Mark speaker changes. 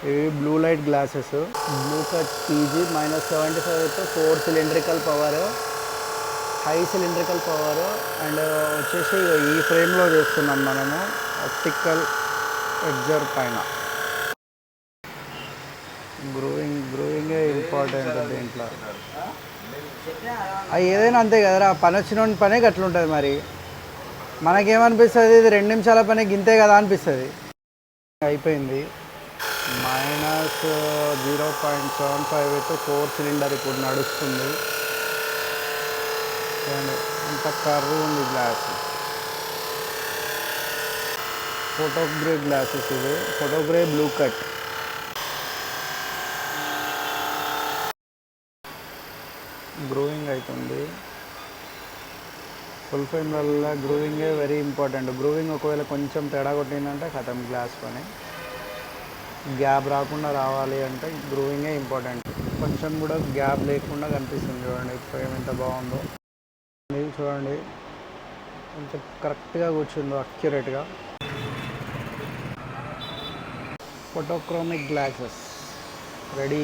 Speaker 1: ఇవి blue light glasses, blue cut PG -75 with 4 cylindrical power, high cylindrical power. And వచ్చేసి ఈ ఫ్రేమ్లో చేస్తున్నాం మనము ఆప్టికల్ ఎడ్జర్ పైన. గ్రూయింగే ఇంపార్టెంట్ దీంట్లో. అది ఏదైనా అంతే కదరా, పని వచ్చిన పనే గట్లుంటుంది. మరి మనకేమనిపిస్తుంది, ఇది 2 నిమిషాల పని గింతే కదా అనిపిస్తుంది. అయిపోయింది. -0.75 విత్ 4 సిలిండర్ ఇప్పుడు నడుస్తుంది. అండ్ అంత కర్వ్ ఉంది గ్లాస్. ఫోటోగ్రే గ్లాసెస్ ఇవి, ఫోటోగ్రే బ్లూ కట్. గ్రూయింగ్ అవుతుంది. ఫుల్ ఫ్రేమ్ వల్ల గ్రూవింగే వెరీ ఇంపార్టెంట్. గ్రూవింగ్ ఒకవేళ కొంచెం తేడా కొట్టిందంటే కథం గ్లాస్ పని. గ్యాప్ రాకుండా రావాలి అంటే గ్రూవింగే ఇంపార్టెంట్. కొంచెం కూడా గ్యాప్ లేకుండా కనిపిస్తుంది. చూడండి ఫ్రేమ్ ఎంత బాగుందో. ఇది చూడండి కొంచెం కరెక్ట్గా కూర్చుందో, అక్యురేట్గా. ఫోటోక్రోమిక్ గ్లాసెస్ రెడీ.